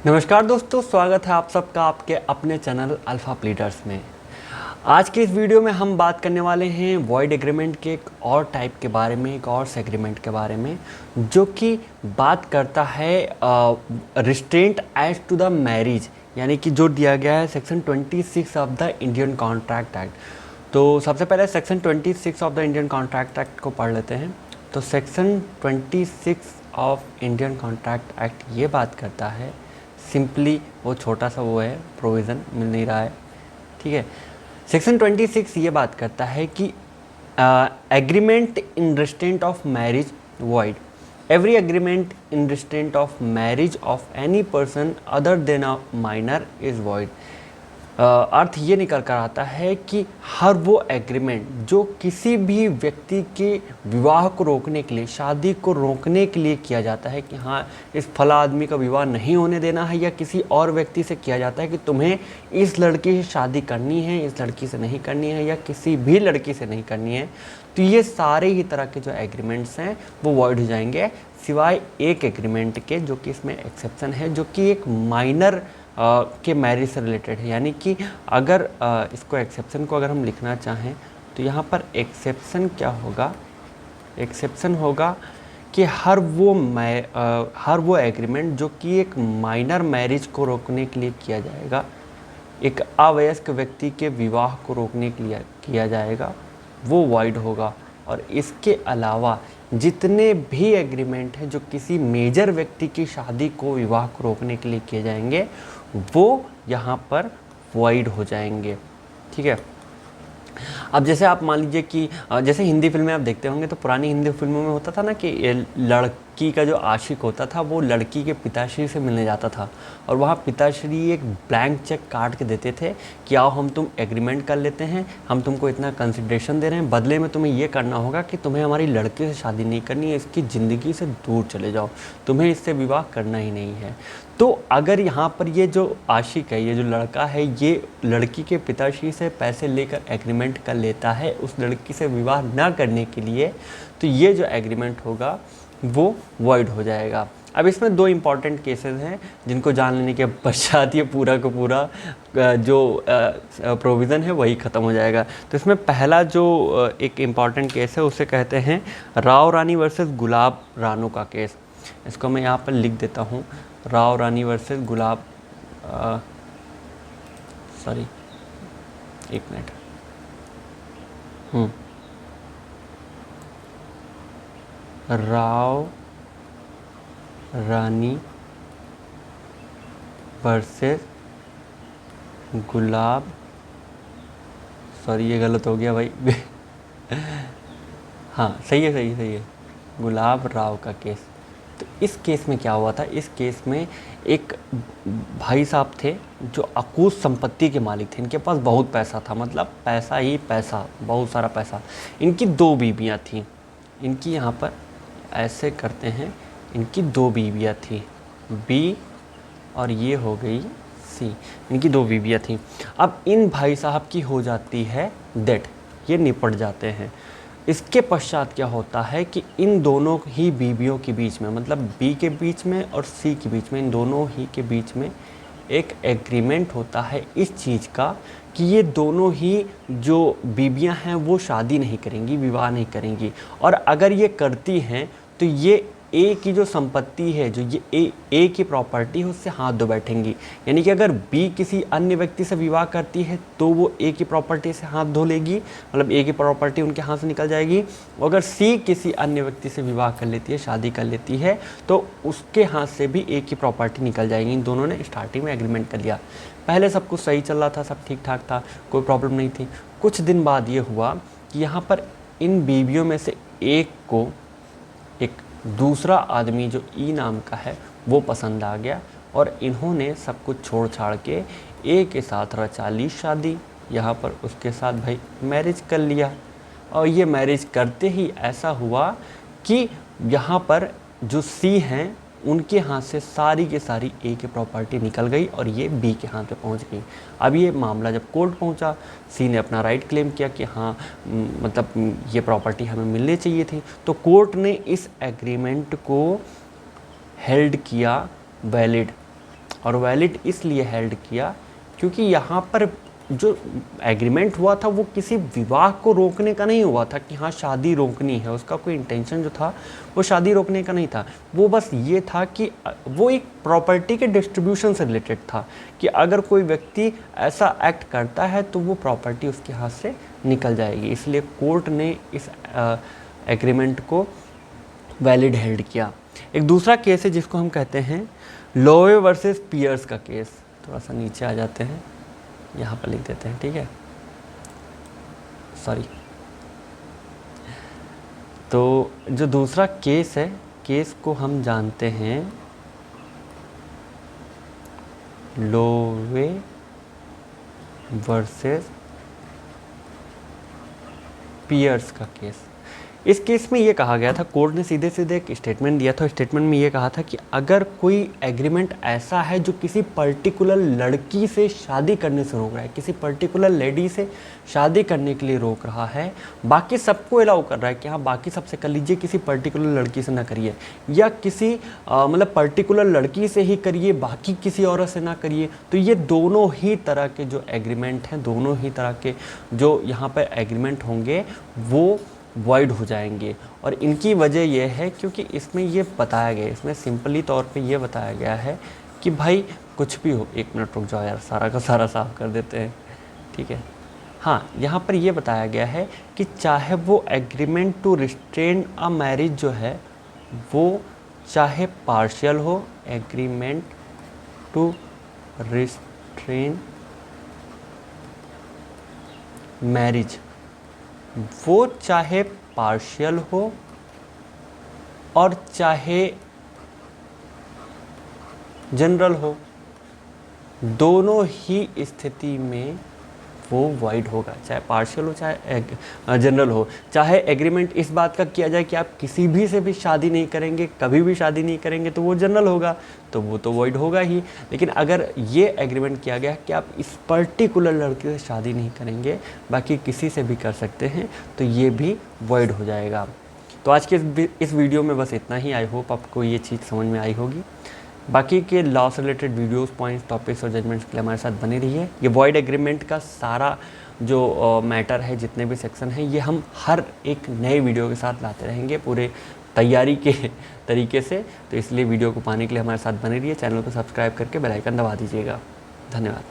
नमस्कार दोस्तों, स्वागत है आप सबका आपके अपने चैनल अल्फा प्लीडर्स में। आज के इस वीडियो में हम बात करने वाले हैं वॉइड एग्रीमेंट के एक और टाइप के बारे में, एक और सेग्रीमेंट के बारे में, जो कि बात करता है restraint as to the marriage, यानी कि जो दिया गया है section 26 of the Indian contract act. तो सबसे पहले section 26 of the Indian contract act को पढ़ लेते हैं। तो section 26 of Indian contract act ये बात करता है, सिंपली वो छोटा सा वो है, प्रोविज़न मिल नहीं रहा है, ठीक है। सेक्शन 26 ये बात करता है कि agreement in restraint of marriage void, every agreement in restraint of marriage of any person other than a minor is void. अर्थ ये निकल कर आता है कि हर वो एग्रीमेंट जो किसी भी व्यक्ति के विवाह को रोकने के लिए, शादी को रोकने के लिए किया जाता है कि हाँ इस फला आदमी का विवाह नहीं होने देना है, या किसी और व्यक्ति से किया जाता है कि तुम्हें इस लड़की से शादी करनी है, इस लड़की से नहीं करनी है, या किसी भी लड़की से नहीं करनी है, तो ये सारे ही तरह के जो एग्रीमेंट्स हैं वो वॉइड हो जाएंगे, सिवाय एक एग्रीमेंट के, जो कि इसमें एक्सेप्शन है, जो कि एक माइनर के मैरिज से रिलेटेड है। यानी कि अगर इसको एक्सेप्शन को अगर हम लिखना चाहें तो यहाँ पर एक्सेप्शन क्या होगा, एक्सेप्शन होगा कि हर वो एग्रीमेंट जो कि एक माइनर मैरिज को रोकने के लिए किया जाएगा, एक अवयस्क व्यक्ति के विवाह को रोकने के लिए किया जाएगा, वो वॉइड होगा। और इसके अलावा जितने भी एग्रीमेंट हैं जो किसी मेजर व्यक्ति की शादी को, विवाह को रोकने के लिए किए जाएंगे, वो यहाँ पर वॉइड हो जाएंगे, ठीक है। अब जैसे आप मान लीजिए कि जैसे हिंदी फिल्में आप देखते होंगे, तो पुरानी हिंदी फिल्मों में होता था ना कि लड़की का जो आशिक होता था वो लड़की के पिताश्री से मिलने जाता था, और वहाँ पिताश्री एक ब्लैंक चेक काट के देते थे कि आओ हम तुम एग्रीमेंट कर लेते हैं, हम तुमको इतना कंसिडरेशन दे रहे हैं, बदले में तुम्हें ये करना होगा कि तुम्हें हमारी लड़के से शादी नहीं करनी है, इसकी ज़िंदगी से दूर चले जाओ, तुम्हें इससे विवाह करना ही नहीं है। तो अगर यहाँ पर ये जो आशिक है, ये जो लड़का है, ये लड़की के पिताश्री से पैसे लेकर एग्रीमेंट कर लेता है उस लड़की से विवाह ना करने के लिए, तो ये जो एग्रीमेंट होगा वो वॉइड हो जाएगा। अब इसमें दो इम्पॉर्टेंट केसेस हैं जिनको जान लेने के पश्चात ये पूरा का पूरा जो प्रोविज़न है वही ख़त्म हो जाएगा। तो इसमें पहला जो एक इम्पॉर्टेंट केस है उसे कहते हैं राव रानी वर्सेस गुलाब रानू का केस। इसको मैं यहाँ पर लिख देता हूँ, राव रानी वर्सेस गुलाब, सॉरी एक मिनट, राव रानी वर्सेस गुलाब, सॉरी ये गलत हो गया भाई हाँ सही है, गुलाब राव का केस। तो इस केस में क्या हुआ था, इस केस में एक भाई साहब थे जो अकूत संपत्ति के मालिक थे, इनके पास बहुत पैसा था, मतलब पैसा ही पैसा, बहुत सारा पैसा। इनकी दो बीबियां थीं, इनकी यहाँ पर ऐसे करते हैं, इनकी दो बीबियां थी, बी और ये हो गई सी, इनकी दो बीबियां थी। अब इन भाई साहब की हो जाती है डेथ, ये निपट जाते हैं। इसके पश्चात क्या होता है कि इन दोनों ही बीबियों के बीच में, मतलब बी के बीच में और सी के बीच में, इन दोनों ही के बीच में एक एग्रीमेंट होता है इस चीज़ का कि ये दोनों ही जो बीबियां हैं वो शादी नहीं करेंगी, विवाह नहीं करेंगी, और अगर ये करती हैं तो ये ए की जो संपत्ति है, जो ये ए की प्रॉपर्टी है, उससे हाथ धो बैठेंगी। यानी कि अगर बी किसी अन्य व्यक्ति से विवाह करती है तो वो ए की प्रॉपर्टी से हाथ धो लेगी, मतलब ए की प्रॉपर्टी उनके हाथ से निकल जाएगी। अगर सी किसी अन्य व्यक्ति से विवाह कर लेती है, शादी कर लेती है, तो उसके हाथ से भी ए की प्रॉपर्टी निकल जाएगी। इन दोनों ने स्टार्टिंग में एग्रीमेंट कर लिया, पहले सब कुछ सही चल रहा था, सब ठीक ठाक था, कोई प्रॉब्लम नहीं थी। कुछ दिन बाद ये हुआ कि यहाँ पर इन बीवियों में से एक को एक दूसरा आदमी जो ई नाम का है वो पसंद आ गया, और इन्होंने सब कुछ छोड़ छाड़ के ए के साथ रचा ली शादी, यहाँ पर उसके साथ भाई मैरिज कर लिया। और ये मैरिज करते ही ऐसा हुआ कि यहाँ पर जो सी हैं उनके हाथ से सारी के सारी ए की प्रॉपर्टी निकल गई और ये बी के हाथ पे पहुंच गई। अब ये मामला जब कोर्ट पहुंचा, सी ने अपना राइट क्लेम किया कि हाँ मतलब ये प्रॉपर्टी हमें मिलनी चाहिए थी, तो कोर्ट ने इस एग्रीमेंट को हेल्ड किया वैलिड। और वैलिड इसलिए हेल्ड किया क्योंकि यहाँ पर जो एग्रीमेंट हुआ था वो किसी विवाह को रोकने का नहीं हुआ था कि हाँ शादी रोकनी है, उसका कोई इंटेंशन जो था वो शादी रोकने का नहीं था। वो बस ये था कि वो एक प्रॉपर्टी के डिस्ट्रीब्यूशन से रिलेटेड था कि अगर कोई व्यक्ति ऐसा एक्ट करता है तो वो प्रॉपर्टी उसके हाथ से निकल जाएगी, इसलिए कोर्ट ने इस एग्रीमेंट को वैलिड हेल्ड किया। एक दूसरा केस है जिसको हम कहते हैं लोवे वर्सेस पियर्स का केस। थोड़ा सा नीचे आ जाते हैं, यहाँ पर लिख देते हैं, ठीक है, सॉरी। तो जो दूसरा केस है, केस को हम जानते हैं लोवे वर्सेस पियर्स का केस। इस केस में ये कहा गया था, कोर्ट ने सीधे सीधे एक स्टेटमेंट दिया था। स्टेटमेंट में ये कहा था कि अगर कोई एग्रीमेंट ऐसा है जो किसी पर्टिकुलर लड़की से शादी करने से रोक रहा है, किसी पर्टिकुलर लेडी से शादी करने के लिए रोक रहा है, बाकी सबको अलाउ कर रहा है कि हाँ बाकी सबसे कर लीजिए, किसी पर्टिकुलर लड़की से ना करिए, या किसी मतलब पर्टिकुलर लड़की से ही करिए, बाकी किसी औरत से ना करिए, तो ये दोनों ही तरह के जो एग्रीमेंट हैं, दोनों ही तरह के जो यहाँ पर एग्रीमेंट होंगे वो वॉइड हो जाएंगे। और इनकी वजह यह है क्योंकि इसमें ये बताया गया, इसमें सिंपली तौर पे ये बताया गया है कि भाई कुछ भी हो, एक मिनट रुक जाओ यार, सारा का सारा साफ कर देते हैं, ठीक है। हाँ, यहाँ पर ये बताया गया है कि चाहे वो agreement to restrain a marriage जो है वो चाहे पार्शियल हो, एग्रीमेंट टू रिस्ट्रेन मैरिज वो चाहे पार्शियल हो और चाहे जनरल हो, दोनों ही स्थिति में वो वॉइड होगा, चाहे पार्शियल हो चाहे जनरल हो। चाहे एग्रीमेंट इस बात का किया जाए कि आप किसी भी से भी शादी नहीं करेंगे, कभी भी शादी नहीं करेंगे, तो वो जनरल होगा, तो वो तो वॉइड होगा ही। लेकिन अगर ये एग्रीमेंट किया गया कि आप इस पर्टिकुलर लड़की से शादी नहीं करेंगे, बाकी किसी से भी कर सकते हैं, तो ये भी वॉइड हो जाएगा। तो आज के इस वीडियो में बस इतना ही। आई होप आपको ये चीज़ समझ में आई होगी। बाकी के लॉ से रिलेटेड वीडियोस, पॉइंट्स, टॉपिक्स और जजमेंट्स के लिए हमारे साथ बने रहिए। ये वॉइड एग्रीमेंट का सारा जो मैटर है, जितने भी सेक्शन हैं, ये हम हर एक नए वीडियो के साथ लाते रहेंगे पूरे तैयारी के तरीके से। तो इसलिए वीडियो को पाने के लिए हमारे साथ बने रहिए। चैनल को सब्सक्राइब करके बेल आइकन दबा दीजिएगा। धन्यवाद।